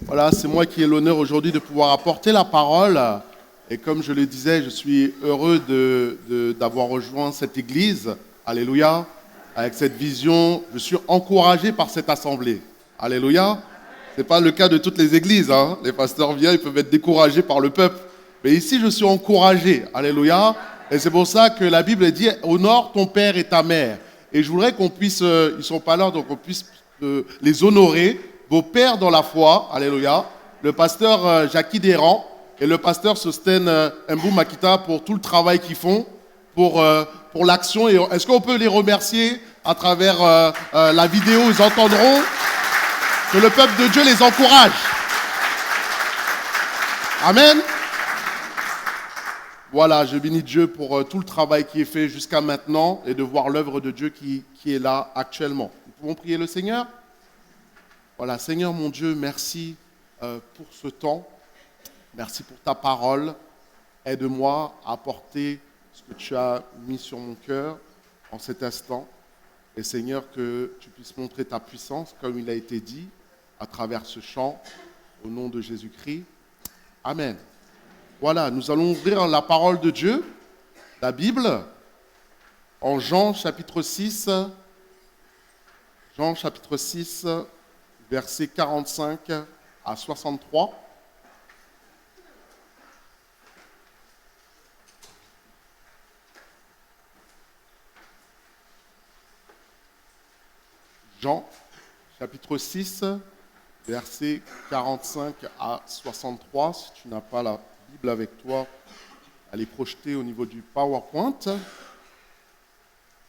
Voilà, c'est moi qui ai l'honneur aujourd'hui de pouvoir apporter la parole. Et comme je le disais, je suis heureux d'avoir rejoint cette église. Alléluia. Avec cette vision, je suis encouragé par cette assemblée. Alléluia. Ce n'est pas le cas de toutes les églises. Les pasteurs viennent, ils peuvent être découragés par le peuple. Mais ici, je suis encouragé. Alléluia. Et c'est pour ça que la Bible dit « Honore ton père et ta mère ». Et je voudrais qu'on puisse, ils ne sont pas là, donc on puisse les honorer. Vos pères dans la foi, alléluia, le pasteur Jackie Desrangs et le pasteur Sosten Mbou Makita pour tout le travail qu'ils font, pour l'action. Et est-ce qu'on peut les remercier à travers la vidéo? Ils entendront que le peuple de Dieu les encourage. Amen. Voilà, je bénis Dieu pour tout le travail qui est fait jusqu'à maintenant et de voir l'œuvre de Dieu qui est là actuellement. Nous pouvons prier le Seigneur? Voilà, Seigneur mon Dieu, merci pour ce temps. Merci pour ta parole. Aide-moi à apporter ce que tu as mis sur mon cœur en cet instant. Et Seigneur, que tu puisses montrer ta puissance, comme il a été dit, à travers ce chant, au nom de Jésus-Christ. Amen. Voilà, nous allons ouvrir la parole de Dieu, la Bible, en Jean chapitre 6. Jean chapitre 6. Versets 45 à 63. Jean, chapitre 6, versets 45 à 63. Si tu n'as pas la Bible avec toi, elle est projetée au niveau du PowerPoint.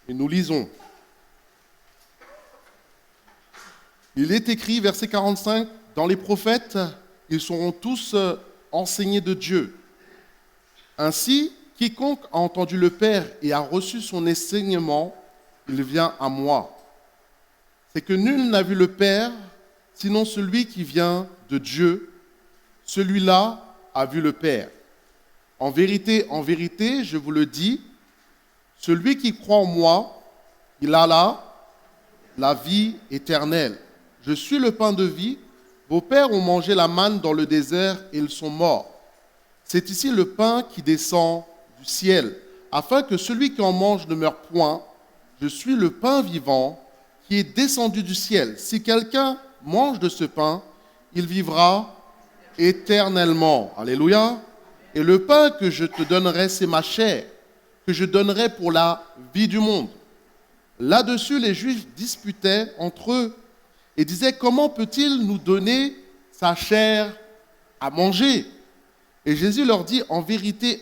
Et nous lisons. Il est écrit, verset 45, « Dans les prophètes, ils seront tous enseignés de Dieu. Ainsi, quiconque a entendu le Père et a reçu son enseignement, il vient à moi. C'est que nul n'a vu le Père, sinon celui qui vient de Dieu. Celui-là a vu le Père. En vérité, je vous le dis, celui qui croit en moi, il a la vie éternelle. Je suis le pain de vie. Vos pères ont mangé la manne dans le désert et ils sont morts. C'est ici le pain qui descend du ciel, afin que celui qui en mange ne meure point. Je suis le pain vivant qui est descendu du ciel. Si quelqu'un mange de ce pain, il vivra éternellement. Alléluia. Et le pain que je te donnerai, c'est ma chair, que je donnerai pour la vie du monde. Là-dessus, les Juifs disputaient entre eux et disaient, comment peut-il nous donner sa chair à manger? Et Jésus leur dit, en vérité,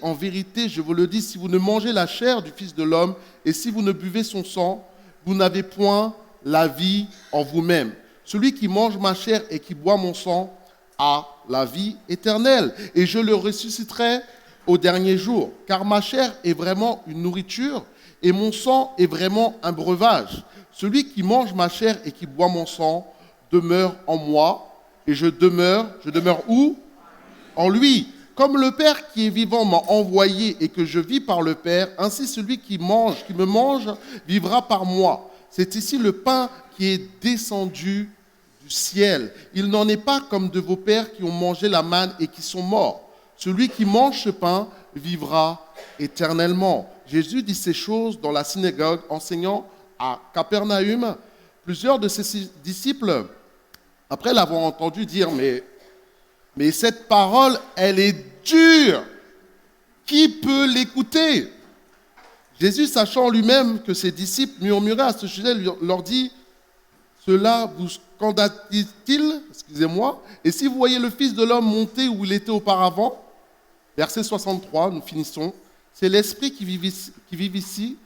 je vous le dis, si vous ne mangez la chair du Fils de l'homme et si vous ne buvez son sang, vous n'avez point la vie en vous-même. Celui qui mange ma chair et qui boit mon sang a la vie éternelle. Et je le ressusciterai au dernier jour, car ma chair est vraiment une nourriture et mon sang est vraiment un breuvage. Celui qui mange ma chair et qui boit mon sang demeure en moi, et je demeure où? En lui. Comme le Père qui est vivant m'a envoyé et que je vis par le Père, ainsi celui qui me mange, vivra par moi. C'est ici le pain qui est descendu du ciel. Il n'en est pas comme de vos pères qui ont mangé la manne et qui sont morts. Celui qui mange ce pain vivra éternellement. Jésus dit ces choses dans la synagogue, enseignant à Capernaum. Plusieurs de ses disciples, après l'avoir entendu dire, mais cette parole, elle est dure. Qui peut l'écouter? Jésus, sachant lui-même que ses disciples murmuraient à ce sujet, leur dit, cela vous scandalise-t-il? Excusez-moi. Et si vous voyez le Fils de l'homme monter où il était auparavant, verset 63, nous finissons, c'est l'esprit qui vivifie,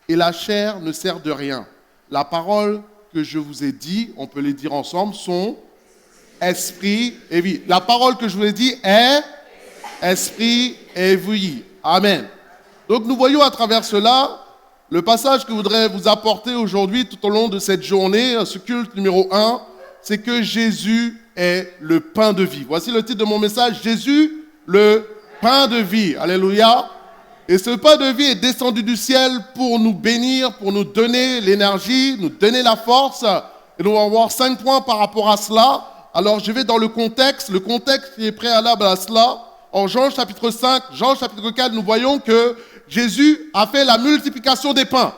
et la chair ne sert de rien. La parole que je vous ai dit, on peut les dire ensemble, sont esprit et vie. La parole que je vous ai dit est esprit et vie. Amen. Donc nous voyons à travers cela le passage que je voudrais vous apporter aujourd'hui tout au long de cette journée, ce culte numéro 1, c'est que Jésus est le pain de vie. Voici le titre de mon message, Jésus, le pain de vie. Alléluia. Et ce pain de vie est descendu du ciel pour nous bénir, pour nous donner l'énergie, nous donner la force Et nous allons voir 5 points par rapport à cela. Alors je vais dans le contexte qui est préalable à cela. En Jean chapitre 5, Jean chapitre 4, nous voyons que Jésus a fait la multiplication des pains.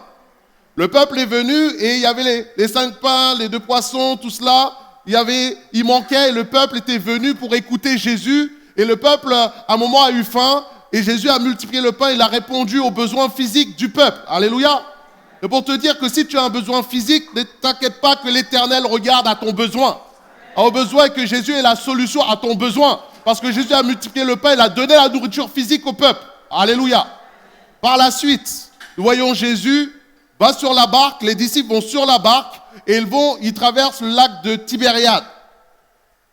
Le peuple est venu et il y avait les 5 pains, les 2 poissons, tout cela. Il manquait et le peuple était venu pour écouter Jésus. Et le peuple, à un moment, a eu faim. Et Jésus a multiplié le pain. Il a répondu aux besoins physiques du peuple. Alléluia. Et pour te dire que si tu as un besoin physique, ne t'inquiète pas que l'Éternel regarde à ton besoin. Au besoin que Jésus est la solution à ton besoin. Parce que Jésus a multiplié le pain, il a donné la nourriture physique au peuple. Alléluia. Par la suite, nous voyons Jésus va sur la barque, les disciples vont sur la barque et ils traversent le lac de Tibériade.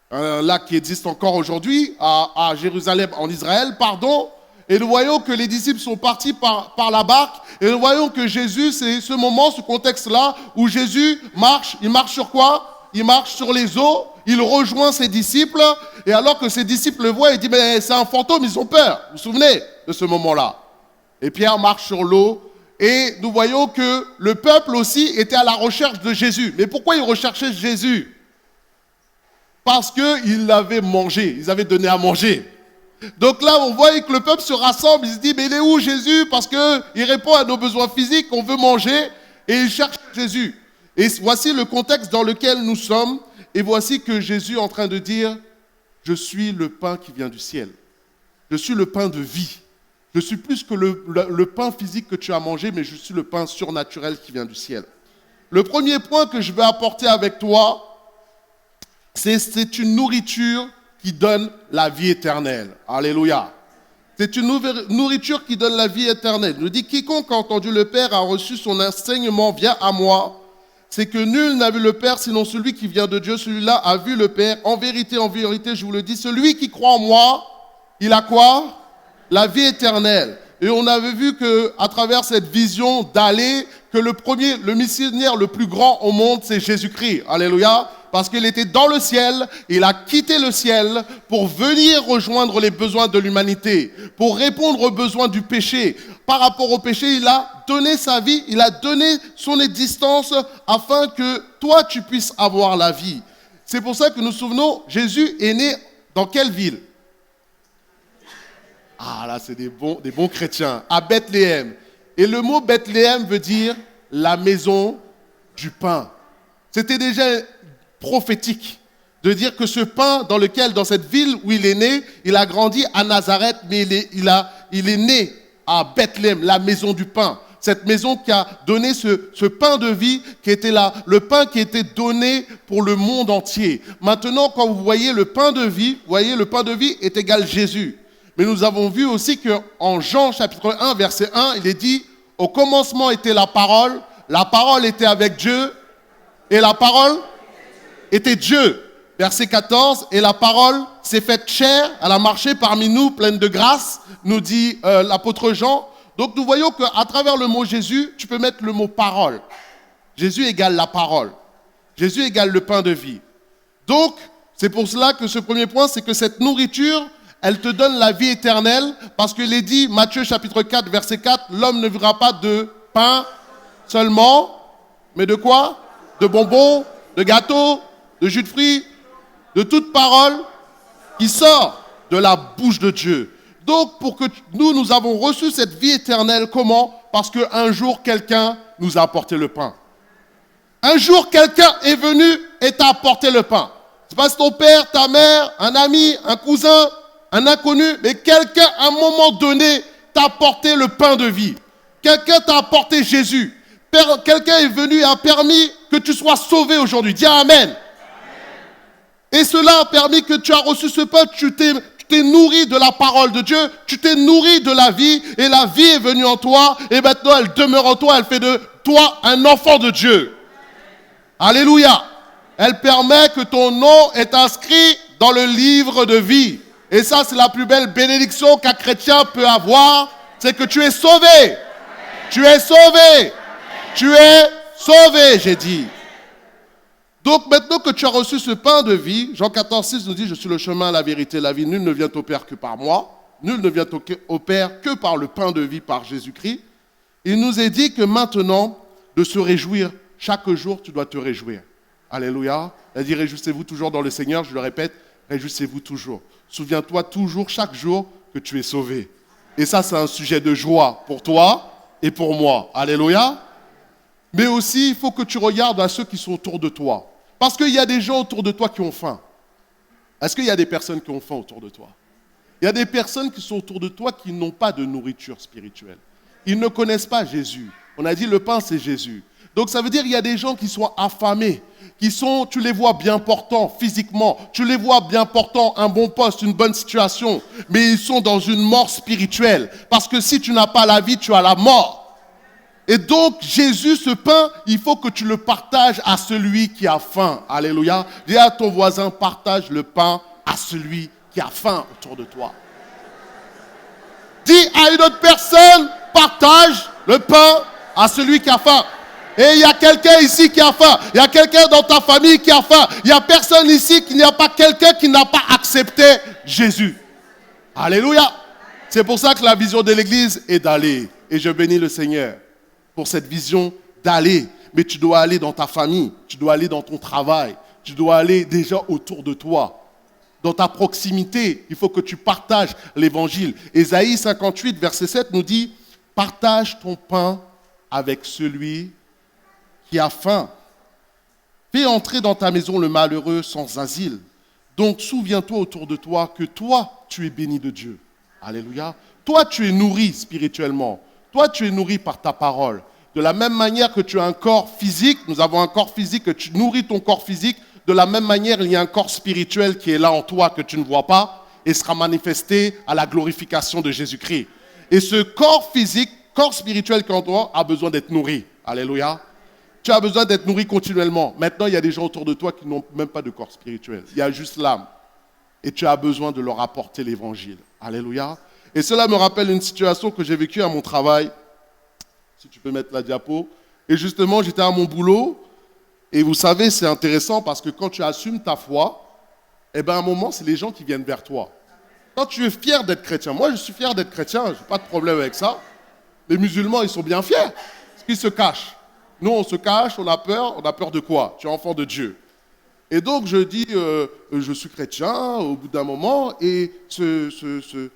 Un lac qui existe encore aujourd'hui à Jérusalem, en Israël, pardon. Et nous voyons que les disciples sont partis par la barque. Et nous voyons que Jésus, c'est ce moment, ce contexte-là, où Jésus marche. Il marche sur quoi? Il marche sur les eaux. Il rejoint ses disciples. Et alors que ses disciples le voient, il dit, mais c'est un fantôme, ils ont peur. Vous vous souvenez de ce moment-là? Et Pierre marche sur l'eau. Et nous voyons que le peuple aussi était à la recherche de Jésus. Mais pourquoi ils recherchaient Jésus? Parce qu'ils l'avaient mangé. Ils avaient donné à manger. Donc là, on voit que le peuple se rassemble, il se dit, mais il est où Jésus? Parce qu'il répond à nos besoins physiques, on veut manger, et il cherche Jésus. Et voici le contexte dans lequel nous sommes, et voici que Jésus est en train de dire, je suis le pain qui vient du ciel. Je suis le pain de vie. Je suis plus que le pain physique que tu as mangé, mais je suis le pain surnaturel qui vient du ciel. Le premier point que je vais apporter avec toi, c'est une nourriture qui donne la vie éternelle. Alléluia. C'est une nourriture qui donne la vie éternelle. Il nous dit, quiconque a entendu le Père a reçu son enseignement, vient à moi. C'est que nul n'a vu le Père, sinon celui qui vient de Dieu. Celui-là a vu le Père. En vérité, je vous le dis, celui qui croit en moi, il a quoi? La vie éternelle. Et on avait vu qu'à travers cette vision d'aller, que le missionnaire le plus grand au monde, c'est Jésus-Christ. Alléluia. Parce qu'il était dans le ciel, il a quitté le ciel pour venir rejoindre les besoins de l'humanité, pour répondre aux besoins du péché. Par rapport au péché, il a donné sa vie, il a donné son existence afin que toi, tu puisses avoir la vie. C'est pour ça que nous nous souvenons, Jésus est né dans quelle ville? Ah là, c'est des bons chrétiens. À Bethléem. Et le mot Bethléem veut dire la maison du pain. C'était déjà prophétique de dire que ce pain dans cette ville où il est né, il a grandi à Nazareth, mais il est né à Bethléem, la maison du pain. Cette maison qui a donné ce pain de vie, qui était là, le pain qui était donné pour le monde entier. Maintenant, quand vous voyez le pain de vie, vous voyez le pain de vie est égal Jésus. Mais nous avons vu aussi qu'en Jean chapitre 1, verset 1, il est dit, au commencement était la parole était avec Dieu, et la parole était Dieu. Verset 14, et la parole s'est faite chair, elle a marché parmi nous, pleine de grâce, nous dit l'apôtre Jean. Donc nous voyons qu'à travers le mot Jésus, tu peux mettre le mot parole. Jésus égale la parole. Jésus égale le pain de vie. Donc, c'est pour cela que ce premier point, c'est que cette nourriture, elle te donne la vie éternelle, parce qu'il est dit, Matthieu chapitre 4, verset 4, l'homme ne vivra pas de pain seulement, mais de quoi? De bonbons, de gâteaux, de jus de fruits, de toute parole qui sort de la bouche de Dieu. Donc, pour que nous avons reçu cette vie éternelle, comment? Parce qu'un jour, quelqu'un nous a apporté le pain. Un jour, quelqu'un est venu et t'a apporté le pain. C'est pas ton père, ta mère, un ami, un cousin, un inconnu, mais quelqu'un, à un moment donné, t'a apporté le pain de vie. Quelqu'un t'a apporté Jésus. Quelqu'un est venu et a permis que tu sois sauvé aujourd'hui. Dis Amen. Et cela a permis que tu as reçu ce pain, tu t'es nourri de la parole de Dieu, tu t'es nourri de la vie, et la vie est venue en toi, et maintenant elle demeure en toi, elle fait de toi un enfant de Dieu. Alléluia. Elle permet que ton nom est inscrit dans le livre de vie. Et ça, c'est la plus belle bénédiction qu'un chrétien peut avoir, c'est que tu es sauvé. Tu es sauvé. Tu es sauvé, j'ai dit. Donc maintenant que tu as reçu ce pain de vie, Jean 14, 6 nous dit, je suis le chemin, la vérité, la vie. Nul ne vient au Père que par moi. Nul ne vient au Père que par le pain de vie, par Jésus-Christ. Il nous est dit que maintenant, de se réjouir, chaque jour, tu dois te réjouir. Alléluia. Elle dit, réjouissez-vous toujours dans le Seigneur. Je le répète, réjouissez-vous toujours. Souviens-toi toujours, chaque jour, que tu es sauvé. Et ça, c'est un sujet de joie pour toi et pour moi. Alléluia. Mais aussi, il faut que tu regardes à ceux qui sont autour de toi. Parce qu'il y a des gens autour de toi qui ont faim. Est-ce qu'il y a des personnes qui ont faim autour de toi? Il y a des personnes qui sont autour de toi qui n'ont pas de nourriture spirituelle. Ils ne connaissent pas Jésus. On a dit le pain, c'est Jésus. Donc ça veut dire qu'il y a des gens qui sont affamés, tu les vois bien portants physiquement, tu les vois bien portants, un bon poste, une bonne situation, mais ils sont dans une mort spirituelle. Parce que si tu n'as pas la vie, tu as la mort. Et donc Jésus, ce pain, il faut que tu le partages à celui qui a faim. Alléluia. Dis à ton voisin, partage le pain à celui qui a faim autour de toi. Dis à une autre personne, partage le pain à celui qui a faim. Et il y a quelqu'un ici qui a faim. Il y a quelqu'un dans ta famille qui a faim. Il n'y a personne ici qui n'y a pas quelqu'un qui n'a pas accepté Jésus. Alléluia. C'est pour ça que la vision de l'église est d'aller. Et je bénis le Seigneur pour cette vision d'aller. Mais tu dois aller dans ta famille. Tu dois aller dans ton travail. Tu dois aller déjà autour de toi. Dans ta proximité, il faut que tu partages l'évangile. Ésaïe 58, verset 7 nous dit, partage ton pain avec celui qui a faim. Fais entrer dans ta maison le malheureux sans asile. Donc souviens-toi autour de toi que toi, tu es béni de Dieu. Alléluia. Toi, tu es nourri spirituellement. Toi, tu es nourri par ta parole. De la même manière que tu as un corps physique, nous avons un corps physique, que tu nourris ton corps physique, de la même manière, il y a un corps spirituel qui est là en toi que tu ne vois pas et sera manifesté à la glorification de Jésus-Christ. Et ce corps physique, corps spirituel qui est en toi, a besoin d'être nourri. Alléluia. Tu as besoin d'être nourri continuellement. Maintenant, il y a des gens autour de toi qui n'ont même pas de corps spirituel. Il y a juste l'âme. Et tu as besoin de leur apporter l'évangile. Alléluia. Et cela me rappelle une situation que j'ai vécue à mon travail. Si tu peux mettre la diapo. Et justement, j'étais à mon boulot. Et vous savez, c'est intéressant parce que quand tu assumes ta foi, eh bien, à un moment, c'est les gens qui viennent vers toi. Quand tu es fier d'être chrétien, moi, je suis fier d'être chrétien, je n'ai pas de problème avec ça. Les musulmans, ils sont bien fiers. Parce qu'ils se cachent. Nous, on se cache, on a peur de quoi? Tu es enfant de Dieu. Et donc, je dis, je suis chrétien au bout d'un moment, et ce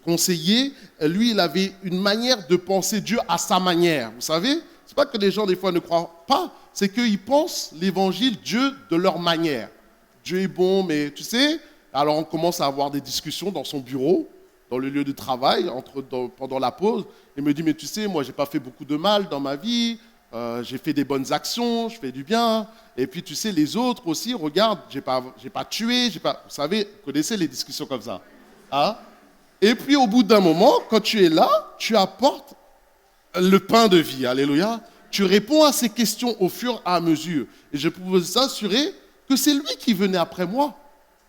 conseiller, lui, il avait une manière de penser Dieu à sa manière. Vous savez, c'est pas que les gens, des fois, ne croient pas, c'est qu'ils pensent l'évangile, Dieu, de leur manière. Dieu est bon, mais tu sais, alors on commence à avoir des discussions dans son bureau, dans le lieu de travail, pendant la pause. Il me dit, mais tu sais, moi, je n'ai pas fait beaucoup de mal dans ma vie, j'ai fait des bonnes actions, je fais du bien. Et puis, tu sais, les autres aussi, regarde, j'ai pas tué, vous savez, vous connaissez les discussions comme ça. Hein? Et puis, au bout d'un moment, quand tu es là, tu apportes le pain de vie. Alléluia. Tu réponds à ces questions au fur et à mesure. Et je peux vous assurer que c'est lui qui venait après moi.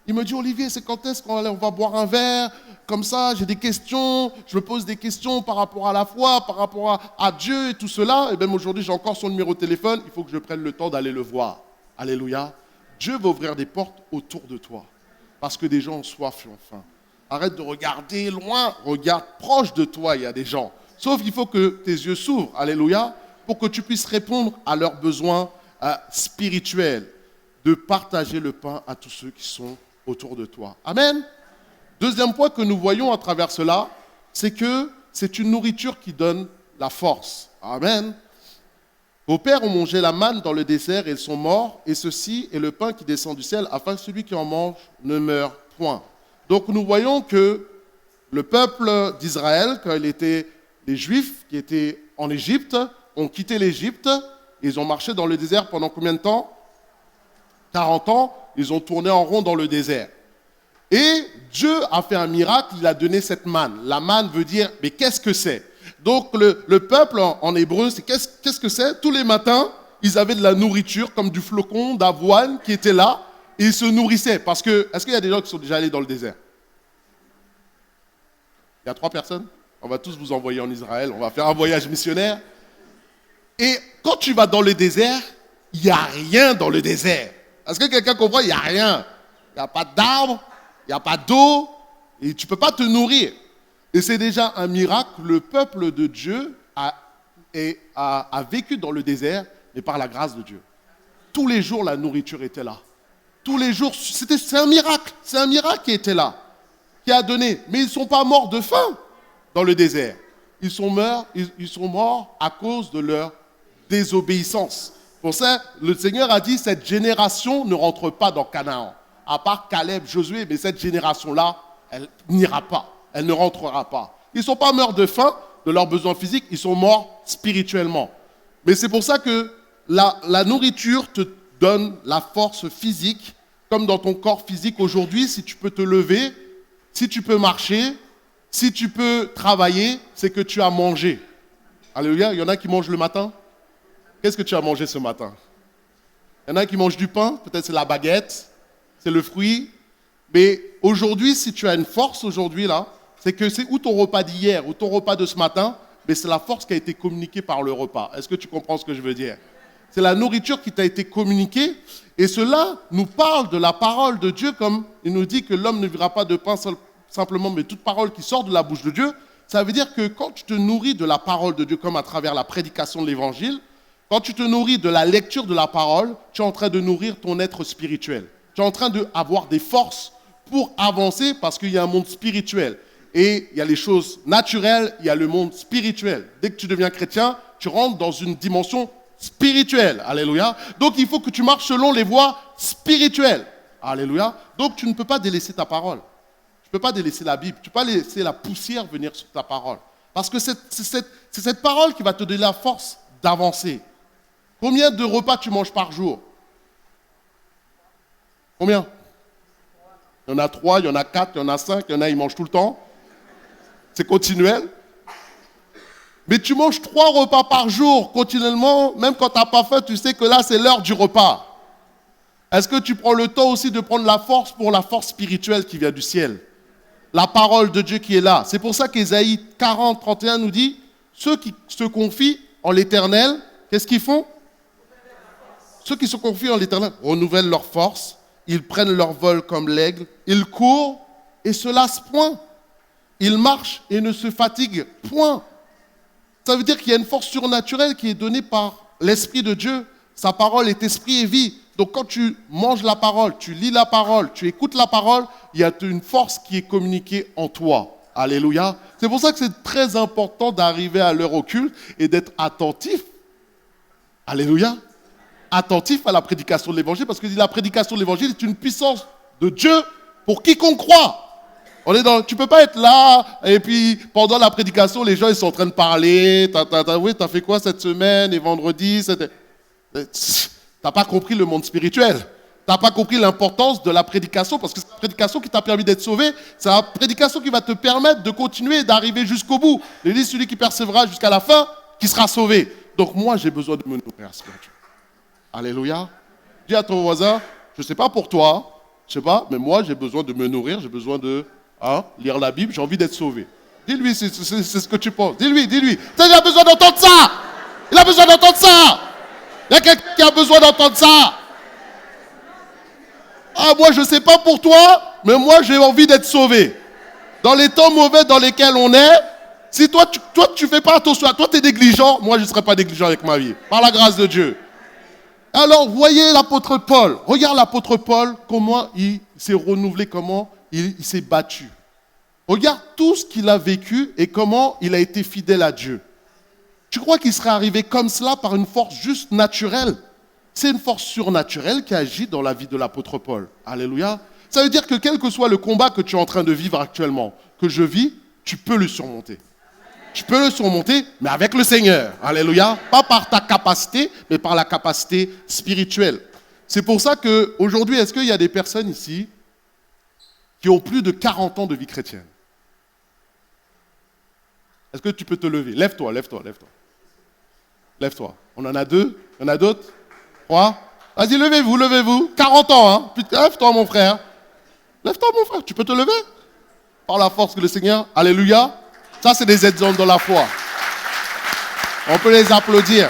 Il me dit, Olivier, c'est quand est-ce qu'on va boire un verre? Comme ça, j'ai des questions, je me pose des questions par rapport à la foi, par rapport à Dieu et tout cela. Et même aujourd'hui, j'ai encore son numéro de téléphone, il faut que je prenne le temps d'aller le voir. Alléluia. Dieu va ouvrir des portes autour de toi. Parce que des gens ont soif et ont faim. Arrête de regarder loin, regarde proche de toi, il y a des gens. Sauf qu'il faut que tes yeux s'ouvrent, alléluia, pour que tu puisses répondre à leurs besoins spirituels, de partager le pain à tous ceux qui sont autour de toi. Amen. Deuxième point que nous voyons à travers cela, c'est que c'est une nourriture qui donne la force. Amen. Vos pères ont mangé la manne dans le désert et ils sont morts, et ceci est le pain qui descend du ciel, afin que celui qui en mange ne meure point. Donc nous voyons que le peuple d'Israël, quand il était les Juifs qui étaient en Égypte, ont quitté l'Égypte, ils ont marché dans le désert pendant combien de temps? 40 ans, ils ont tourné en rond dans le désert. Et Dieu a fait un miracle, il a donné cette manne. La manne veut dire, mais qu'est-ce que c'est? Donc le peuple en hébreu, c'est qu'est-ce que c'est? Tous les matins, ils avaient de la nourriture, comme du flocon d'avoine qui était là, et ils se nourrissaient. Parce que, est-ce qu'il y a des gens qui sont déjà allés dans le désert? Il y a 3 personnes? On va tous vous envoyer en Israël, on va faire un voyage missionnaire. Et quand tu vas dans le désert, il n'y a rien dans le désert. Est-ce que quelqu'un comprend? Il n'y a rien. Il n'y a pas d'arbres, il n'y a pas d'eau, et tu ne peux pas te nourrir. Et c'est déjà un miracle. Le peuple de Dieu a vécu dans le désert, mais par la grâce de Dieu. tous les jours, la nourriture était là. Tous les jours, c'est un miracle. C'est un miracle qui était là, qui a donné. Mais ils ne sont pas morts de faim dans le désert. Ils sont morts à cause de leur désobéissance. Pour ça, le Seigneur a dit, cette génération ne rentre pas dans Canaan. À part Caleb, Josué, mais cette génération-là, elle n'ira pas. Elle ne rentrera pas. Ils ne sont pas morts de faim, de leurs besoins physiques, ils sont morts spirituellement. Mais c'est pour ça que la nourriture te donne la force physique, comme dans ton corps physique aujourd'hui, si tu peux te lever, si tu peux marcher, si tu peux travailler, c'est que tu as mangé. Alléluia, il y en a qui mangent le matin. Qu'est-ce que tu as mangé ce matin? Il y en a qui mangent du pain, peut-être c'est la baguette, c'est le fruit. Mais aujourd'hui, si tu as une force aujourd'hui là, c'est que c'est ou ton repas d'hier ou ton repas de ce matin, mais c'est la force qui a été communiquée par le repas. Est-ce que tu comprends ce que je veux dire? C'est la nourriture qui t'a été communiquée. Et cela nous parle de la parole de Dieu, comme il nous dit que l'homme ne vivra pas de pain simplement, mais toute parole qui sort de la bouche de Dieu. Ça veut dire que quand tu te nourris de la parole de Dieu, comme à travers la prédication de l'évangile, quand tu te nourris de la lecture de la parole, tu es en train de nourrir ton être spirituel. Tu es en train d'avoir des forces pour avancer parce qu'il y a un monde spirituel. Et il y a les choses naturelles, il y a le monde spirituel. Dès que tu deviens chrétien, tu rentres dans une dimension spirituelle. Alléluia. Donc il faut que tu marches selon les voies spirituelles. Alléluia. Donc tu ne peux pas délaisser ta parole. Tu ne peux pas délaisser la Bible. Tu ne peux pas laisser la poussière venir sur ta parole. Parce que c'est cette parole qui va te donner la force d'avancer. Combien de repas tu manges par jour? Combien? Il y en a 3, il y en a 4, il y en a 5, il y en a, ils mangent tout le temps. C'est continuel. Mais tu manges 3 repas par jour, continuellement, même quand tu n'as pas faim, tu sais que là, c'est l'heure du repas. Est-ce que tu prends le temps aussi de prendre la force pour la force spirituelle qui vient du ciel? La parole de Dieu qui est là. C'est pour ça qu'Ésaïe 40, 31 nous dit, ceux qui se confient en l'Éternel, qu'est-ce qu'ils font? Ceux qui se confient en l'Éternel renouvellent leur force, ils prennent leur vol comme l'aigle, ils courent et se lassent point. Ils marchent et ne se fatiguent point. Ça veut dire qu'il y a une force surnaturelle qui est donnée par l'Esprit de Dieu. Sa parole est esprit et vie. Donc quand tu manges la parole, tu lis la parole, tu écoutes la parole, il y a une force qui est communiquée en toi. Alléluia. C'est pour ça que c'est très important d'arriver à l'heure au culte et d'être attentif. Alléluia. Attentif à la prédication de l'évangile, parce que la prédication de l'évangile est une puissance de Dieu pour quiconque croit. Tu ne peux pas être là, et puis pendant la prédication, les gens ils sont en train de parler. Oui, t'as fait quoi cette semaine et vendredi? T'as pas compris le monde spirituel. T'as pas compris l'importance de la prédication, parce que c'est la prédication qui t'a permis d'être sauvé. C'est la prédication qui va te permettre de continuer et d'arriver jusqu'au bout. Il dit celui qui persévérera jusqu'à la fin, qui sera sauvé. Donc moi, j'ai besoin de me nourrir spirituellement. Alléluia. Dis à ton voisin, je ne sais pas pour toi, je sais pas, mais moi j'ai besoin de me nourrir, j'ai besoin de lire la Bible, j'ai envie d'être sauvé. Dis-lui, c'est ce que tu penses. Dis-lui. Il a besoin d'entendre ça. Il a besoin d'entendre ça. Il y a quelqu'un qui a besoin d'entendre ça. Ah, moi je ne sais pas pour toi, mais moi j'ai envie d'être sauvé. Dans les temps mauvais dans lesquels on est, si toi tu fais pas attention à toi, tu es négligent, moi je ne serai pas négligent avec ma vie. Par la grâce de Dieu. Alors, voyez l'apôtre Paul. Regarde l'apôtre Paul, comment il s'est renouvelé, comment il s'est battu. Regarde tout ce qu'il a vécu et comment il a été fidèle à Dieu. Tu crois qu'il serait arrivé comme cela par une force juste naturelle? C'est une force surnaturelle qui agit dans la vie de l'apôtre Paul. Alléluia. Ça veut dire que quel que soit le combat que tu es en train de vivre actuellement, que je vis, tu peux le surmonter. Tu peux le surmonter, mais avec le Seigneur. Alléluia. Pas par ta capacité, mais par la capacité spirituelle. C'est pour ça qu'aujourd'hui, est-ce qu'il y a des personnes ici qui ont plus de 40 ans de vie chrétienne? Est-ce que tu peux te lever? Lève-toi. Lève-toi. On en a 2. Il y en a d'autres? 3. Vas-y, levez-vous. 40 ans, hein. Putain, lève-toi, mon frère. Lève-toi, mon frère. Tu peux te lever? Par la force que le Seigneur. Alléluia. Ça, c'est des exemples dans la foi. On peut les applaudir.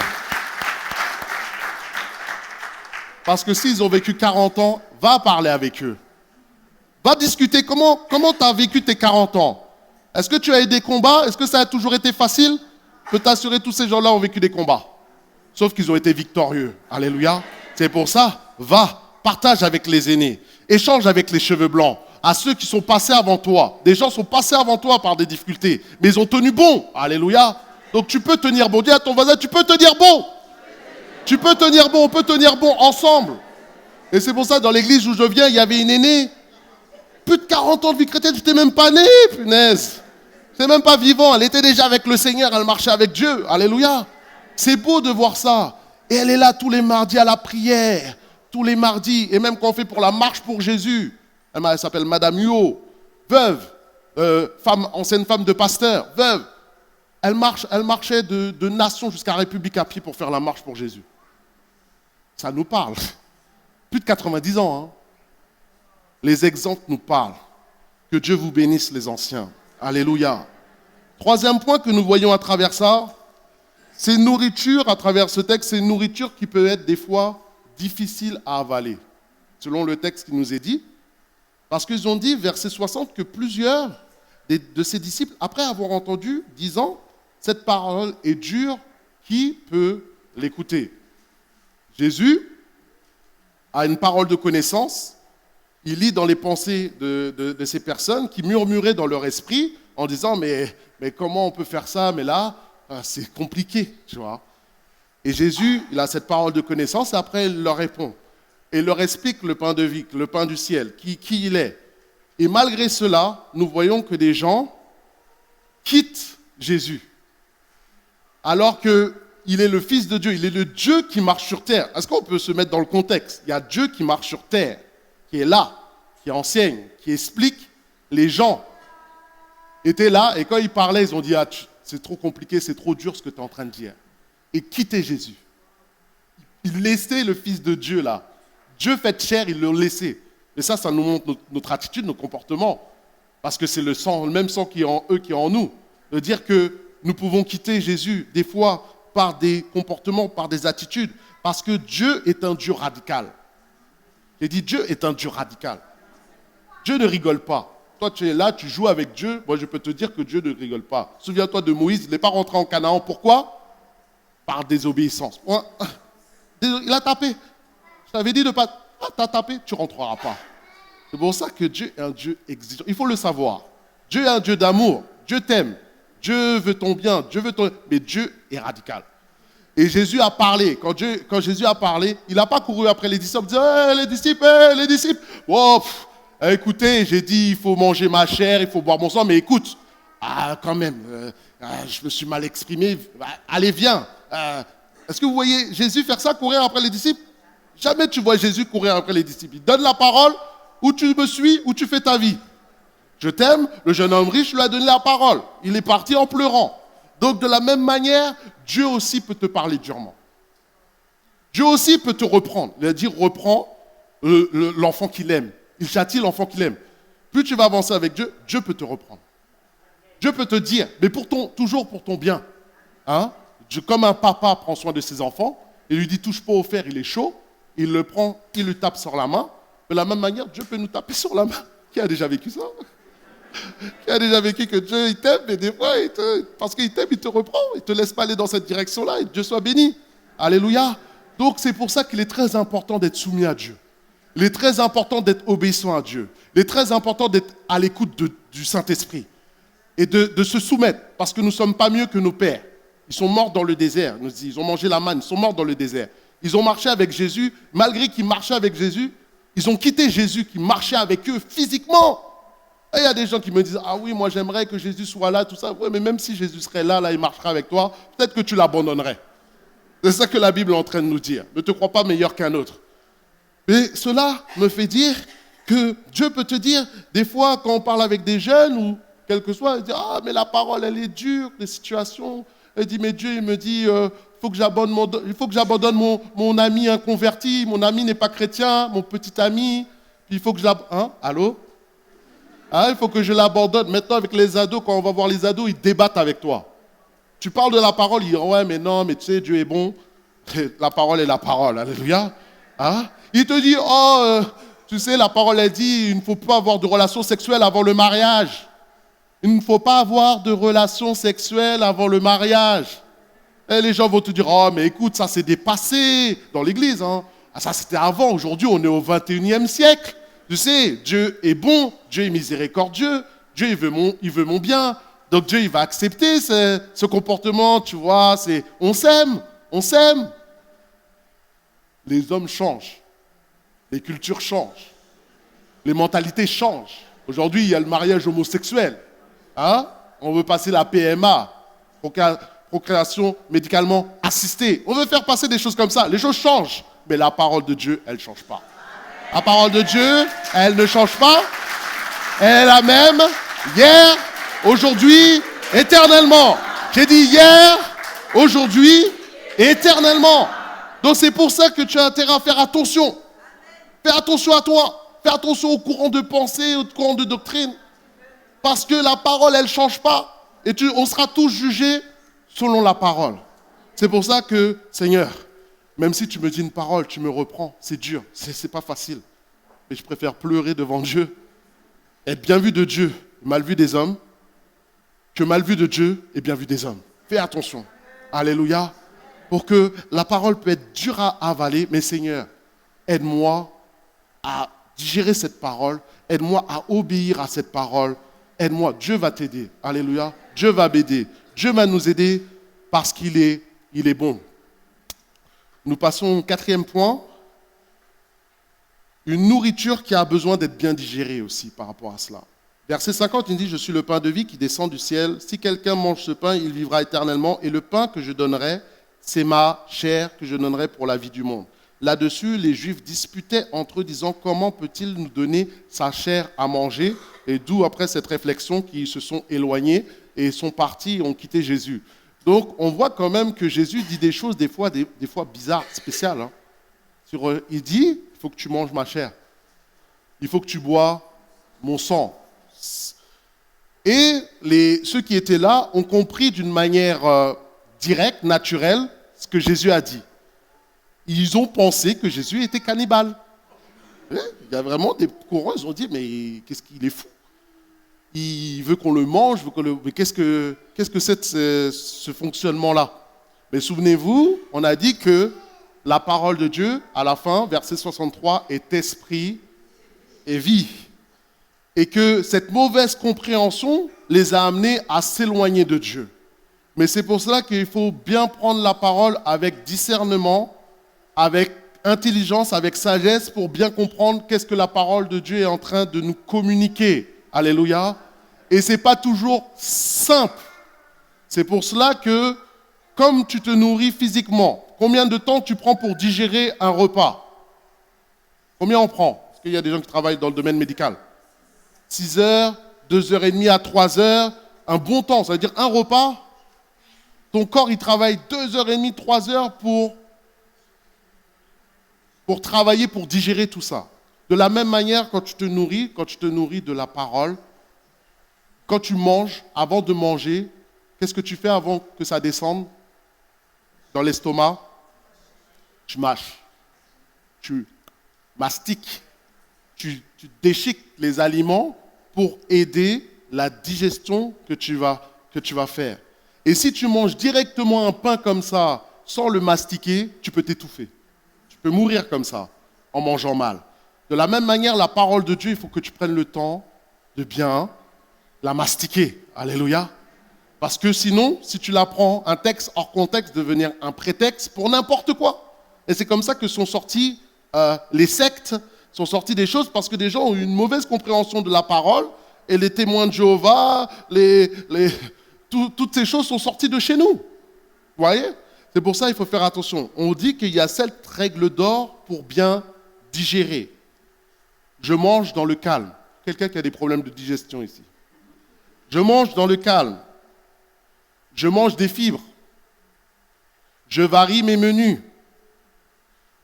Parce que s'ils ont vécu 40 ans, va parler avec eux. Va discuter comment tu as vécu tes 40 ans. Est-ce que tu as eu des combats? Est-ce que ça a toujours été facile? Je peux t'assurer, tous ces gens-là ont vécu des combats. Sauf qu'ils ont été victorieux. Alléluia. C'est pour ça, va, partage avec les aînés, échange avec les cheveux blancs, à ceux qui sont passés avant toi. Des gens sont passés avant toi par des difficultés, mais ils ont tenu bon. Alléluia. Donc tu peux tenir bon. Dis à ton voisin, tu peux tenir bon. Tu peux tenir bon, on peut tenir bon ensemble. Et c'est pour ça, dans l'église où je viens, il y avait une aînée. Plus de 40 ans de vie chrétienne, tu n'étais même pas né, punaise. Tu n'es même pas vivant. Elle était déjà avec le Seigneur, elle marchait avec Dieu. Alléluia. C'est beau de voir ça. Et elle est là tous les mardis à la prière. Tous les mardis. Et même quand on fait pour la marche pour Jésus. Elle s'appelle Madame Huot. Veuve. Ancienne femme de pasteur. Veuve. Elle marchait de nation jusqu'à République à pied pour faire la marche pour Jésus. Ça nous parle. Plus de 90 ans. Hein. Les exemples nous parlent. Que Dieu vous bénisse, les anciens. Alléluia. Troisième point que nous voyons à travers ça, c'est nourriture, à travers ce texte, c'est une nourriture qui peut être des fois difficile à avaler, selon le texte qui nous est dit. Parce qu'ils ont dit, verset 60, que plusieurs de ses disciples, après avoir entendu, disant, cette parole est dure, qui peut l'écouter? Jésus a une parole de connaissance. Il lit dans les pensées de ces personnes qui murmuraient dans leur esprit en disant mais comment on peut faire ça? Mais là, c'est compliqué, tu vois. Et Jésus, il a cette parole de connaissance et après il leur répond. Et il leur explique le pain de vie, le pain du ciel, qui il est. Et malgré cela, nous voyons que des gens quittent Jésus. Alors qu'il est le Fils de Dieu, il est le Dieu qui marche sur terre. Est-ce qu'on peut se mettre dans le contexte? Il y a Dieu qui marche sur terre, qui est là, qui enseigne, qui explique. Les gens étaient là et quand ils parlaient, ils ont dit c'est trop compliqué, c'est trop dur ce que tu es en train de dire. Et quittaient Jésus. Ils laissaient le Fils de Dieu là. Dieu fait chair, ils l'ont laissé. Et ça nous montre notre attitude, nos comportements. Parce que c'est le même sang qui est en eux qui est en nous. De dire que nous pouvons quitter Jésus des fois par des comportements, par des attitudes. Parce que Dieu est un Dieu radical. J'ai dit Dieu est un Dieu radical. Dieu ne rigole pas. Toi, tu es là, tu joues avec Dieu. Moi, je peux te dire que Dieu ne rigole pas. Souviens-toi de Moïse, il n'est pas rentré en Canaan. Pourquoi? Par désobéissance. Il a tapé. Je t'avais dit de ne pas... t'as tapé, tu ne rentreras pas. C'est pour ça que Dieu est un Dieu exigeant. Il faut le savoir. Dieu est un Dieu d'amour. Dieu t'aime. Dieu veut ton bien. Mais Dieu est radical. Et Jésus a parlé. Quand Jésus a parlé, il n'a pas couru après les disciples. Il disait, les disciples. Oh, écoutez, j'ai dit, il faut manger ma chair, il faut boire mon sang. Mais écoute, quand même, je me suis mal exprimé. Allez, viens. Est-ce que vous voyez Jésus faire ça, courir après les disciples? Jamais tu vois Jésus courir après les disciples. Il donne la parole, ou tu me suis, ou tu fais ta vie. Je t'aime, le jeune homme riche lui a donné la parole. Il est parti en pleurant. Donc de la même manière, Dieu aussi peut te parler durement. Dieu aussi peut te reprendre. Il a dit reprends l'enfant qu'il aime. Il châtie l'enfant qu'il aime. Plus tu vas avancer avec Dieu, Dieu peut te reprendre. Dieu peut te dire, mais toujours pour ton bien. Hein? Comme un papa prend soin de ses enfants, il lui dit touche pas au fer, il est chaud. Il le prend, il lui tape sur la main. De la même manière, Dieu peut nous taper sur la main. Qui a déjà vécu ça? Qui a déjà vécu que Dieu il t'aime, mais des fois, parce qu'il t'aime, il te reprend. Il ne te laisse pas aller dans cette direction-là et Dieu soit béni. Alléluia. Donc c'est pour ça qu'il est très important d'être soumis à Dieu. Il est très important d'être obéissant à Dieu. Il est très important d'être à l'écoute du Saint-Esprit. Et de se soumettre, parce que nous ne sommes pas mieux que nos pères. Ils sont morts dans le désert, nous dit. Ils ont mangé la manne, ils sont morts dans le désert. Ils ont marché avec Jésus. Malgré qu'ils marchaient avec Jésus, ils ont quitté Jésus qui marchait avec eux physiquement. Et il y a des gens qui me disent, ah oui, moi j'aimerais que Jésus soit là, tout ça. Oui, mais même si Jésus serait là, il marcherait avec toi, peut-être que tu l'abandonnerais. C'est ça que la Bible est en train de nous dire. Ne te crois pas meilleur qu'un autre. Et cela me fait dire que Dieu peut te dire, des fois, quand on parle avec des jeunes ou quel que soit, il dit, ah, mais la parole, elle est dure, les situations. Il dit, mais Dieu, il me dit, il faut que j'abandonne mon ami inconverti, mon ami n'est pas chrétien, mon petit ami, il faut que je l'abandonne. Hein? Allô? Il faut que je l'abandonne. Maintenant, avec les ados, quand on va voir les ados, ils débattent avec toi. Tu parles de la parole, ils disent, ouais, mais non, mais tu sais, Dieu est bon. La parole est la parole, alléluia. Hein? Il te dit, tu sais, la parole, elle dit, il ne faut pas avoir de relations sexuelles avant le mariage. Il ne faut pas avoir de relations sexuelles avant le mariage. Et les gens vont te dire, oh, mais écoute, ça c'est dépassé dans l'église. Hein. Ah, ça, c'était avant. Aujourd'hui, on est au 21e siècle. Tu sais, Dieu est bon, Dieu est miséricordieux, Dieu, il veut mon bien. Donc, Dieu, il va accepter ce comportement, tu vois. On s'aime, on s'aime. Les hommes changent. Les cultures changent. Les mentalités changent. Aujourd'hui, il y a le mariage homosexuel. Hein? On veut passer la PMA, procréation médicalement assistée. On veut faire passer des choses comme ça. Les choses changent. Mais la parole de Dieu, elle ne change pas. La parole de Dieu, elle ne change pas. Elle est la même hier, aujourd'hui, éternellement. J'ai dit hier, aujourd'hui, éternellement. Donc c'est pour ça que tu as intérêt à faire attention. Fais attention à toi. Fais attention au courant de pensée, au courant de doctrine. Parce que la parole, elle ne change pas. Et on sera tous jugés selon la parole. C'est pour ça que, Seigneur, même si tu me dis une parole, tu me reprends. C'est dur, c'est pas facile. Mais je préfère pleurer devant Dieu, être bien vu de Dieu, mal vu des hommes, que mal vu de Dieu et bien vu des hommes. Fais attention. Alléluia. Pour que la parole peut être dure à avaler, mais Seigneur, aide-moi à digérer cette parole, aide-moi à obéir à cette parole, aide-moi. Dieu va t'aider. Alléluia. Dieu va m'aider. Dieu va nous aider parce qu'il est bon. Nous passons au 4e point. Une nourriture qui a besoin d'être bien digérée aussi par rapport à cela. Verset 50, il dit, je suis le pain de vie qui descend du ciel. Si quelqu'un mange ce pain, il vivra éternellement. Et le pain que je donnerai, c'est ma chair que je donnerai pour la vie du monde. Là-dessus, les Juifs disputaient entre eux, disant, comment peut-il nous donner sa chair à manger? Et d'où, après cette réflexion, qu'ils se sont éloignés et sont partis et ont quitté Jésus. Donc, on voit quand même que Jésus dit des choses, des fois bizarres, spéciales. Hein. Il dit, il faut que tu manges ma chair. Il faut que tu bois mon sang. Et ceux qui étaient là ont compris d'une manière directe, naturelle, ce que Jésus a dit. Ils ont pensé que Jésus était cannibale. Il y a vraiment des courants, ils ont dit, mais qu'est-ce qu'il est fou. Il veut qu'on le mange, mais qu'est-ce que c'est ce fonctionnement-là? Mais souvenez-vous, on a dit que la parole de Dieu, à la fin, verset 63, est esprit et vie. Et que cette mauvaise compréhension les a amenés à s'éloigner de Dieu. Mais c'est pour cela qu'il faut bien prendre la parole avec discernement, avec intelligence, avec sagesse, pour bien comprendre qu'est-ce que la parole de Dieu est en train de nous communiquer. Alléluia. Et ce n'est pas toujours simple. C'est pour cela que, comme tu te nourris physiquement, combien de temps tu prends pour digérer un repas? Combien on prend? Parce qu'il y a des gens qui travaillent dans le domaine médical. 6 heures, 2h30 à 3 heures, un bon temps. Ça veut dire un repas, ton corps il travaille 2h30, 3 heures pour travailler, pour digérer tout ça. De la même manière, quand tu te nourris de la parole, quand tu manges, avant de manger, qu'est-ce que tu fais avant que ça descende dans l'estomac? Tu mâches, tu mastiques, tu déchiques les aliments pour aider la digestion que tu vas faire. Et si tu manges directement un pain comme ça, sans le mastiquer, tu peux t'étouffer. Tu peux mourir comme ça, en mangeant mal. De la même manière, la parole de Dieu, il faut que tu prennes le temps de bien la mastiquer. Alléluia. Parce que sinon, si tu la prends, un texte hors contexte, devenir un prétexte pour n'importe quoi. Et c'est comme ça que sont sortis les sectes, sont sorties des choses parce que des gens ont eu une mauvaise compréhension de la parole et les témoins de Jéhovah, toutes ces choses sont sorties de chez nous. Vous voyez? C'est pour ça qu'il faut faire attention. On dit qu'il y a 7 règles d'or pour bien digérer. Je mange dans le calme. Quelqu'un qui a des problèmes de digestion ici. Je mange dans le calme. Je mange des fibres. Je varie mes menus.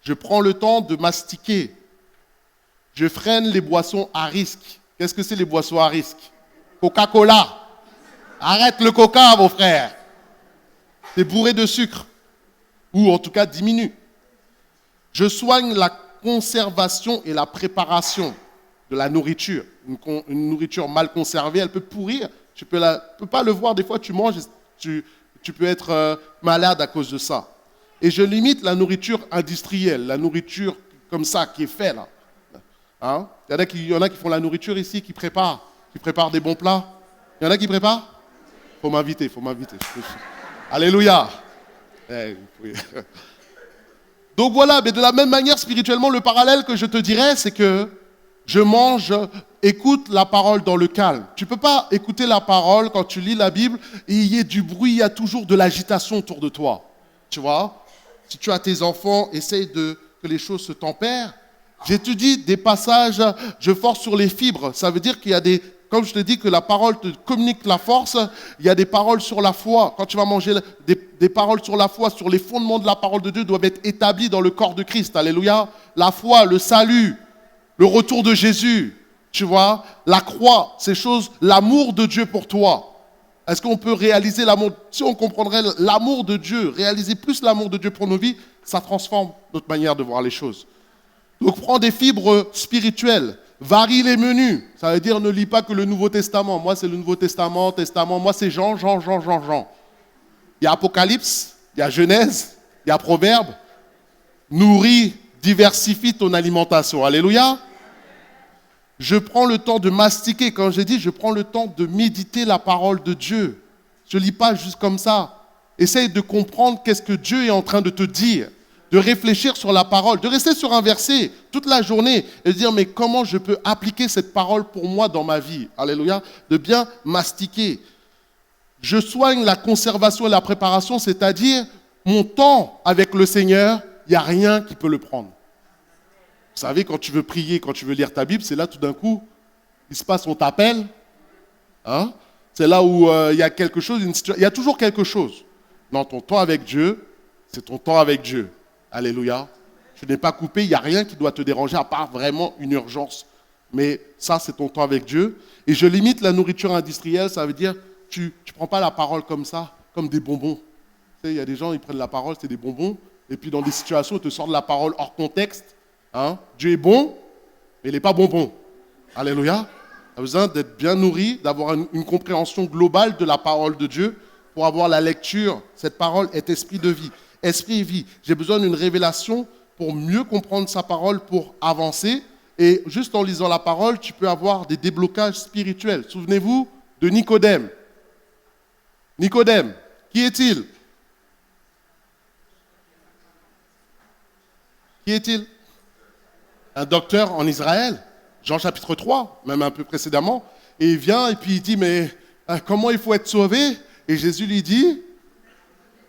Je prends le temps de mastiquer. Je freine les boissons à risque. Qu'est-ce que c'est les boissons à risque? Coca-Cola. Arrête le coca, mon frère. C'est bourré de sucre. Ou en tout cas diminue. Je soigne la conservation et la préparation de la nourriture. Une nourriture mal conservée, elle peut pourrir. Tu peux pas le voir. Des fois, tu manges, tu peux être malade à cause de ça. Et je limite la nourriture industrielle, la nourriture comme ça qui est faite là. Hein? Il y en a qui font la nourriture ici, qui préparent des bons plats. Il y en a qui préparent? Faut m'inviter. Alléluia. Oui. Donc voilà, mais de la même manière, spirituellement, le parallèle que je te dirais, c'est que je mange, écoute la parole dans le calme. Tu ne peux pas écouter la parole quand tu lis la Bible et il y a du bruit, il y a toujours de l'agitation autour de toi. Tu vois? Si tu as tes enfants, essaye que les choses se tempèrent. J'étudie des passages, je force sur les fibres. Ça veut dire qu'il y a comme je te dis que la parole te communique la force, il y a des paroles sur la foi. Quand tu vas manger des paroles sur la foi, sur les fondements de la parole de Dieu doivent être établis dans le corps de Christ. Alléluia. La foi, le salut, le retour de Jésus, tu vois, la croix, ces choses, l'amour de Dieu pour toi. Est-ce qu'on peut réaliser l'amour? Si on comprendrait l'amour de Dieu, réaliser plus l'amour de Dieu pour nos vies, ça transforme notre manière de voir les choses. Donc prends des fibres spirituelles, varie les menus. Ça veut dire ne lis pas que le Nouveau Testament. Moi c'est le Nouveau Testament. Moi c'est Jean. Il y a Apocalypse, il y a Genèse, il y a Proverbes. Nourris, diversifie ton alimentation. Alléluia. Je prends le temps de mastiquer. Quand j'ai dit, je prends le temps de méditer la parole de Dieu. Je ne lis pas juste comme ça. Essaye de comprendre qu'est-ce que Dieu est en train de te dire. De réfléchir sur la parole, de rester sur un verset toute la journée et de dire mais comment je peux appliquer cette parole pour moi dans ma vie. Alléluia. De bien mastiquer. Je soigne la conservation et la préparation, c'est-à-dire mon temps avec le Seigneur, il n'y a rien qui peut le prendre. Vous savez, quand tu veux prier, quand tu veux lire ta Bible, c'est là tout d'un coup, il se passe, on t'appelle. Hein? C'est là où il y a quelque chose, il y a toujours quelque chose. Non, ton temps avec Dieu, c'est ton temps avec Dieu. Alléluia. Tu n'es pas coupé, il n'y a rien qui doit te déranger à part vraiment une urgence. Mais ça, c'est ton temps avec Dieu. Et je limite la nourriture industrielle, ça veut dire tu ne prends pas la parole comme ça, comme des bonbons. Tu sais, il y a des gens, ils prennent la parole, c'est des bonbons. Et puis dans des situations, ils te sortent la parole hors contexte. Hein? Dieu est bon, mais il n'est pas bonbon. Alléluia. Tu as besoin d'être bien nourri, d'avoir une compréhension globale de la parole de Dieu pour avoir la lecture. Cette parole est esprit de vie. Esprit et vie. J'ai besoin d'une révélation pour mieux comprendre sa parole, pour avancer. Et juste en lisant la parole, tu peux avoir des déblocages spirituels. Souvenez-vous de Nicodème. Nicodème, qui est-il? Qui est-il? Un docteur en Israël. Jean chapitre 3, même un peu précédemment. Et il vient et puis il dit, mais comment il faut être sauvé? Et Jésus lui dit,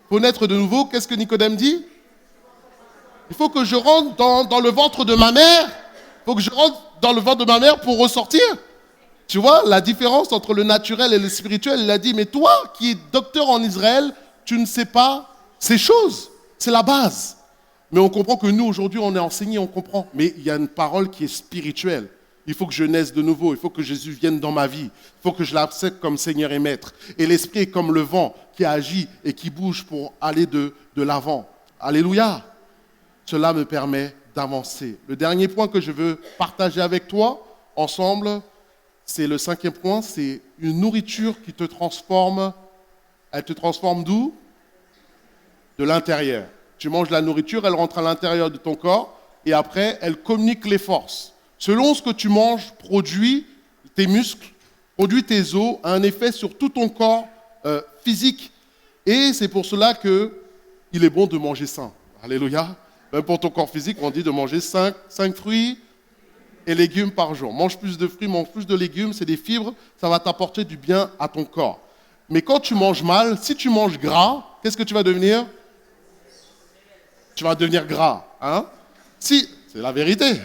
faut naître de nouveau. Qu'est-ce que Nicodème dit? Il faut que je rentre dans le ventre de ma mère. Il faut que je rentre dans le ventre de ma mère pour ressortir. Tu vois, la différence entre le naturel et le spirituel, il a dit, mais toi qui es docteur en Israël, tu ne sais pas ces choses. C'est la base. Mais on comprend que nous, aujourd'hui, on est enseignés, on comprend. Mais il y a une parole qui est spirituelle. Il faut que je naisse de nouveau. Il faut que Jésus vienne dans ma vie. Il faut que je l'accepte comme Seigneur et Maître. Et l'Esprit est comme le vent qui agit et qui bouge pour aller de l'avant. Alléluia. Cela me permet d'avancer. Le dernier point que je veux partager avec toi, ensemble, c'est le 5e point, c'est une nourriture qui te transforme. Elle te transforme d'où? De l'intérieur. Tu manges la nourriture, elle rentre à l'intérieur de ton corps et après, elle communique les forces. Selon ce que tu manges, produit tes muscles, produit tes os, a un effet sur tout ton corps physique. Et c'est pour cela qu'il est bon de manger sain. Alléluia. Même pour ton corps physique, on dit de manger 5 fruits et légumes par jour. Mange plus de fruits, mange plus de légumes, c'est des fibres, ça va t'apporter du bien à ton corps. Mais quand tu manges mal, si tu manges gras, qu'est-ce que tu vas devenir? Tu vas devenir gras. Hein? Si, c'est la vérité.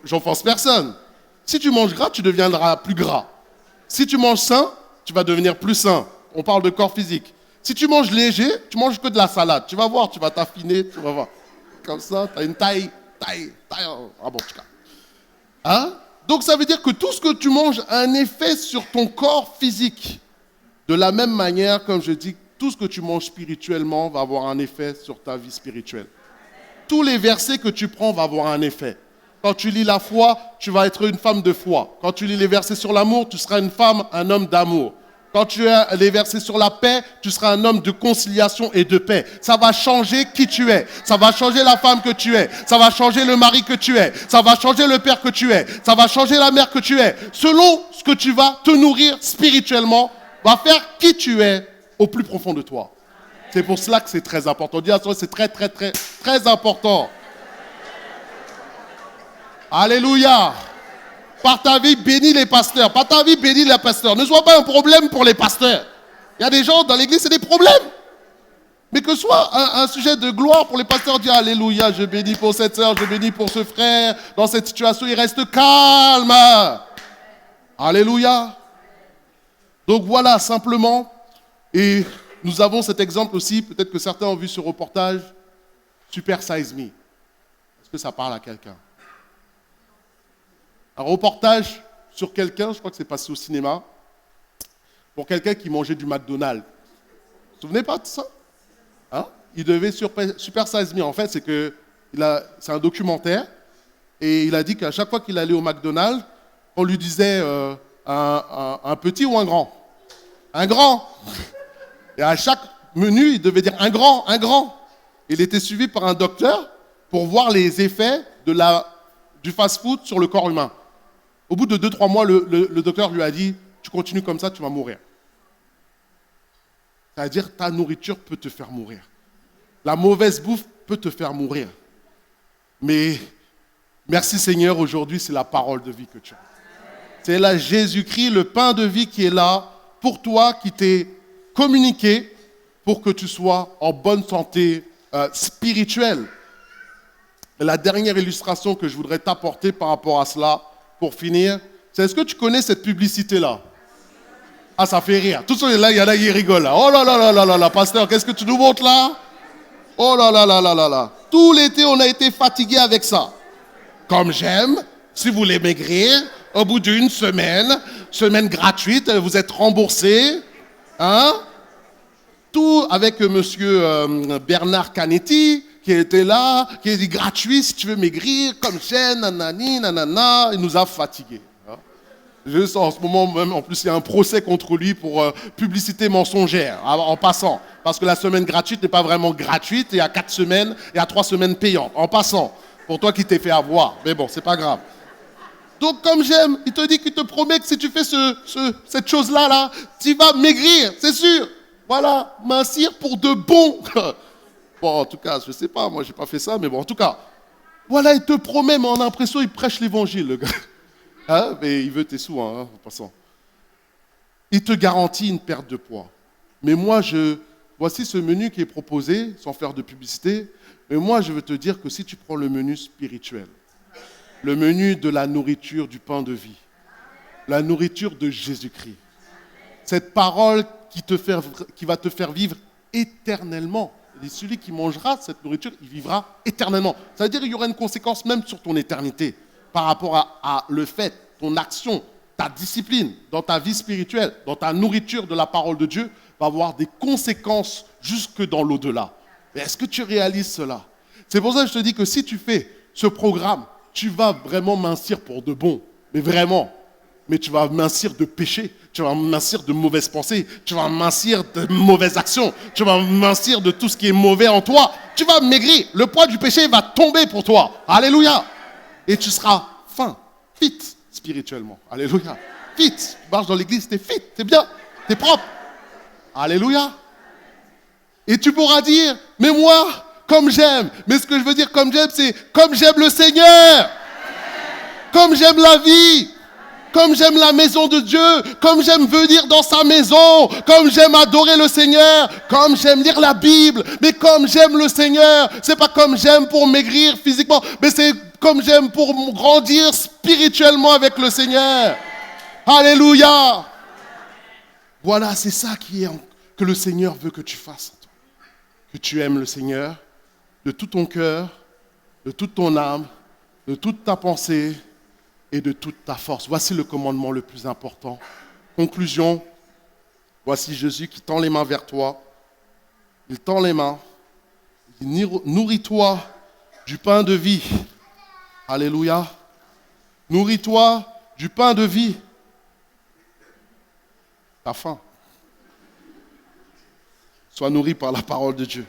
J'enfonce personne. Si tu manges gras, tu deviendras plus gras. Si tu manges sain, tu vas devenir plus sain. On parle de corps physique. Si tu manges léger, tu manges que de la salade. Tu vas voir, tu vas t'affiner, tu vas voir. Comme ça, tu as une taille. Ah bon, hein? Donc ça veut dire que tout ce que tu manges a un effet sur ton corps physique. De la même manière, comme je dis, tout ce que tu manges spirituellement va avoir un effet sur ta vie spirituelle. Tous les versets que tu prends vont avoir un effet. Quand tu lis la foi, tu vas être une femme de foi. Quand tu lis les versets sur l'amour, tu seras une femme, un homme d'amour. Quand tu as les versets sur la paix, tu seras un homme de conciliation et de paix. Ça va changer qui tu es. Ça va changer la femme que tu es. Ça va changer le mari que tu es. Ça va changer le père que tu es. Ça va changer la mère que tu es. Selon ce que tu vas te nourrir spirituellement, va faire qui tu es au plus profond de toi. C'est pour cela que c'est très important. Dis à toi, c'est très, très, très, très important. Alléluia. Par ta vie, bénis les pasteurs. Par ta vie, bénis les pasteurs. Ne sois pas un problème pour les pasteurs. Il y a des gens dans l'église, c'est des problèmes. Mais que ce soit un sujet de gloire pour les pasteurs, dire alléluia, je bénis pour cette sœur, je bénis pour ce frère. Dans cette situation, il reste calme. Alléluia. Donc voilà, simplement. Et nous avons cet exemple aussi, peut-être que certains ont vu ce reportage, Super Size Me. Est-ce que ça parle à quelqu'un? Un reportage sur quelqu'un, je crois que c'est passé au cinéma, pour quelqu'un qui mangeait du McDonald's. Vous vous souvenez pas de ça? Hein? Il devait Super Size Me. En fait, c'est un documentaire. Et il a dit qu'à chaque fois qu'il allait au McDonald's, on lui disait un petit ou un grand? Un grand. Et à chaque menu, il devait dire un grand, un grand. Il était suivi par un docteur pour voir les effets du fast-food sur le corps humain. Au bout de 2-3 mois, le docteur lui a dit, tu continues comme ça, tu vas mourir. C'est-à-dire, ta nourriture peut te faire mourir. La mauvaise bouffe peut te faire mourir. Mais merci Seigneur, aujourd'hui, c'est la parole de vie que tu as. C'est là Jésus-Christ, le pain de vie qui est là pour toi, qui t'est communiqué pour que tu sois en bonne santé spirituelle. Et la dernière illustration que je voudrais t'apporter par rapport à cela, pour finir, c'est est-ce que tu connais cette publicité-là? Ah, ça fait rire. Tout ce là, il y en a qui rigolent là. Oh là là là là là là, pasteur, qu'est-ce que tu nous montres là? Oh là là là là là là. Tout l'été, on a été fatigués avec ça. Comme j'aime, si vous voulez maigrir, au bout d'une semaine gratuite, vous êtes remboursé. Hein? Tout avec monsieur Bernard Canetti, qui était là, qui a dit gratuit si tu veux maigrir, comme j'aime, nanani, nanana. Il nous a fatigués. Hein? Juste en ce moment même, en plus, il y a un procès contre lui pour publicité mensongère, en passant. Parce que la semaine gratuite n'est pas vraiment gratuite, il y a 4 semaines, il y a 3 semaines payantes, en passant. Pour toi qui t'es fait avoir. Mais bon, c'est pas grave. Donc, comme j'aime, il te dit qu'il te promet que si tu fais cette chose-là, tu vas maigrir, c'est sûr. Voilà, mincir pour de bon. Bon, en tout cas, je ne sais pas, moi, je n'ai pas fait ça, mais bon, en tout cas. Voilà, il te promet, mais en impression, il prêche l'évangile, le gars. Hein? Mais il veut tes sous, hein, en passant. Il te garantit une perte de poids. Mais moi, voici ce menu qui est proposé, sans faire de publicité. Mais moi, je veux te dire que si tu prends le menu spirituel, le menu de la nourriture du pain de vie, la nourriture de Jésus-Christ, cette parole qui va te faire vivre éternellement. Et celui qui mangera cette nourriture, il vivra éternellement. Ça veut dire qu'il y aura une conséquence même sur ton éternité par rapport à le fait, ton action, ta discipline dans ta vie spirituelle, dans ta nourriture de la parole de Dieu, va avoir des conséquences jusque dans l'au-delà. Mais est-ce que tu réalises cela? C'est pour ça que je te dis que si tu fais ce programme, tu vas vraiment mincir pour de bon. Mais vraiment. Mais tu vas mincir de péché, tu vas mincir de mauvaises pensées, tu vas mincir de mauvaises actions, tu vas mincir de tout ce qui est mauvais en toi. Tu vas maigrir, le poids du péché va tomber pour toi. Alléluia. Et tu seras fin, fit spirituellement. Alléluia. Fit, tu marches dans l'église, t'es fit, t'es bien, t'es propre. Alléluia. Et tu pourras dire, mais moi, comme j'aime. Mais ce que je veux dire comme j'aime, c'est comme j'aime le Seigneur. Comme j'aime la vie. Comme j'aime la maison de Dieu, comme j'aime venir dans sa maison, comme j'aime adorer le Seigneur, comme j'aime lire la Bible, mais comme j'aime le Seigneur, c'est pas comme j'aime pour maigrir physiquement, mais c'est comme j'aime pour grandir spirituellement avec le Seigneur. Alléluia. Voilà, c'est ça que le Seigneur veut que tu fasses. Que tu aimes le Seigneur de tout ton cœur, de toute ton âme, de toute ta pensée, et de toute ta force. Voici le commandement le plus important. Conclusion, voici Jésus qui tend les mains vers toi. Il tend les mains. Il dit, nourris-toi du pain de vie. Alléluia. Nourris-toi du pain de vie. T'as faim. Sois nourri par la parole de Dieu.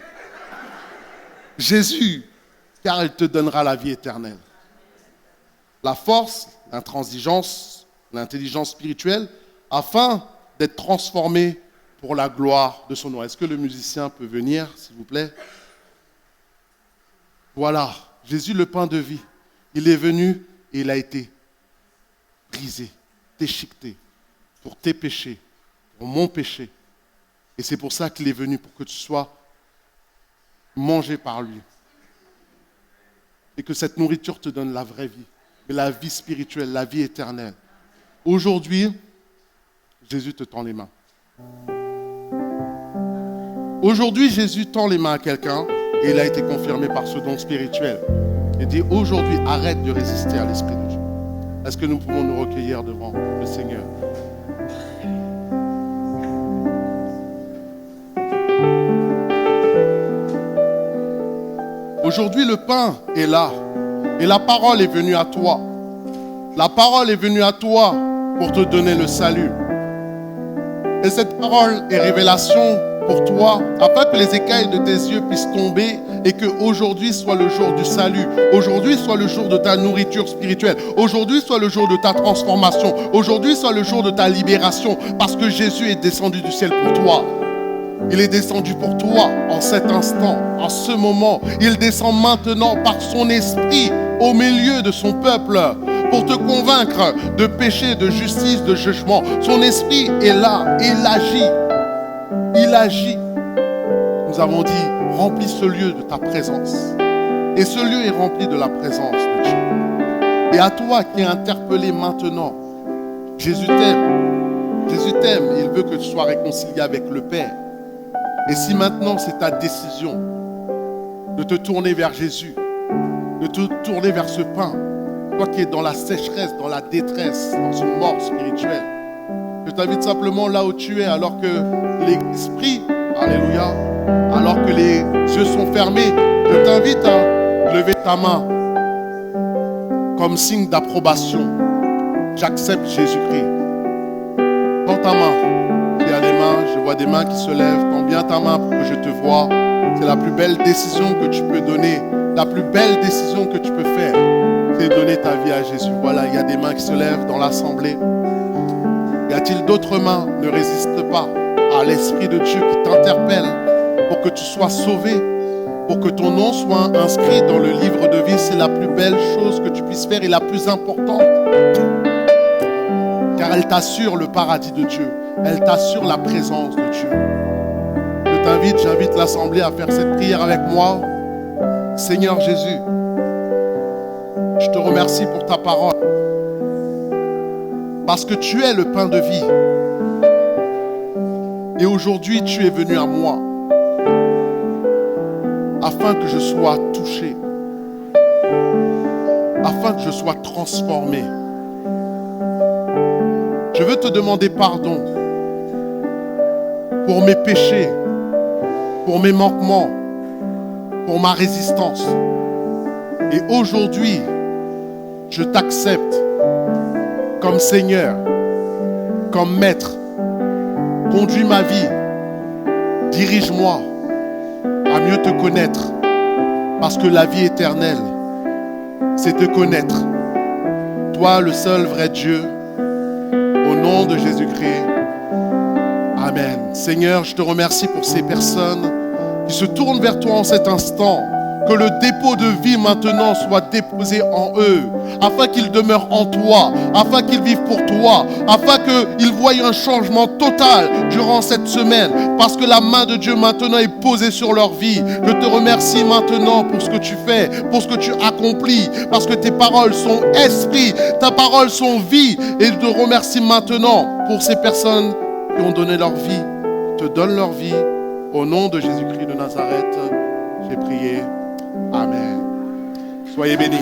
Jésus, car il te donnera la vie éternelle. La force, l'intransigeance, l'intelligence spirituelle, afin d'être transformé pour la gloire de son nom. Est-ce que le musicien peut venir, s'il vous plaît? Voilà, Jésus, le pain de vie. Il est venu et il a été brisé, déchiqueté pour tes péchés, pour mon péché. Et c'est pour ça qu'il est venu, pour que tu sois mangé par lui. Et que cette nourriture te donne la vraie vie, et la vie spirituelle, la vie éternelle. Aujourd'hui, Jésus te tend les mains. Aujourd'hui, Jésus tend les mains à quelqu'un et il a été confirmé par ce don spirituel. Il dit aujourd'hui, arrête de résister à l'Esprit de Dieu. Est-ce que nous pouvons nous recueillir devant le Seigneur? Aujourd'hui, le pain est là et la parole est venue à toi. La parole est venue à toi pour te donner le salut. Et cette parole est révélation pour toi, afin que les écailles de tes yeux puissent tomber et que aujourd'hui soit le jour du salut. Aujourd'hui soit le jour de ta nourriture spirituelle. Aujourd'hui soit le jour de ta transformation. Aujourd'hui soit le jour de ta libération, parce que Jésus est descendu du ciel pour toi. Il est descendu pour toi en cet instant, en ce moment. Il descend maintenant par son esprit au milieu de son peuple pour te convaincre de péché, de justice, de jugement. Son esprit est là, il agit. Il agit. Nous avons dit, remplis ce lieu de ta présence. Et ce lieu est rempli de la présence de Dieu. Et à toi qui es interpellé maintenant, Jésus t'aime. Jésus t'aime et il veut que tu sois réconcilié avec le Père. Et si maintenant c'est ta décision de te tourner vers Jésus, de te tourner vers ce pain, toi qui es dans la sécheresse, dans la détresse, dans une mort spirituelle, je t'invite simplement là où tu es, alors que l'esprit, alléluia, alors que les yeux sont fermés, je t'invite à lever ta main comme signe d'approbation. J'accepte Jésus-Christ. Tends ta main. Il y a des mains, je vois des mains qui se lèvent. Tends bien ta main pour que je te voie. C'est la plus belle décision que tu peux donner. La plus belle décision que tu peux faire, c'est donner ta vie à Jésus. Voilà, il y a des mains qui se lèvent dans l'assemblée. Y a-t-il d'autres mains? Ne résiste pas à l'Esprit de Dieu qui t'interpelle pour que tu sois sauvé, pour que ton nom soit inscrit dans le livre de vie. C'est la plus belle chose que tu puisses faire et la plus importante. Car elle t'assure le paradis de Dieu. Elle t'assure la présence de Dieu. J'invite l'assemblée à faire cette prière avec moi. Seigneur Jésus, je te remercie pour ta parole. Parce que tu es le pain de vie. Et aujourd'hui, tu es venu à moi afin que je sois touché, afin que je sois transformé. Je veux te demander pardon pour mes péchés, pour mes manquements, pour ma résistance. Et aujourd'hui, je t'accepte comme Seigneur, comme Maître. Conduis ma vie, dirige-moi à mieux te connaître, parce que la vie éternelle, c'est te connaître. Toi, le seul vrai Dieu, au nom de Jésus-Christ. Amen. Seigneur, je te remercie pour ces personnes qui se tournent vers toi en cet instant. Que le dépôt de vie maintenant soit déposé en eux, afin qu'ils demeurent en toi, afin qu'ils vivent pour toi, afin qu'ils voient un changement total durant cette semaine, parce que la main de Dieu maintenant est posée sur leur vie. Je te remercie maintenant pour ce que tu fais, pour ce que tu accomplis, parce que tes paroles sont esprit, tes paroles sont vie, et je te remercie maintenant pour ces personnes qui ont donné leur vie, te donnent leur vie. Au nom de Jésus-Christ de Nazareth, j'ai prié. Amen. Soyez bénis.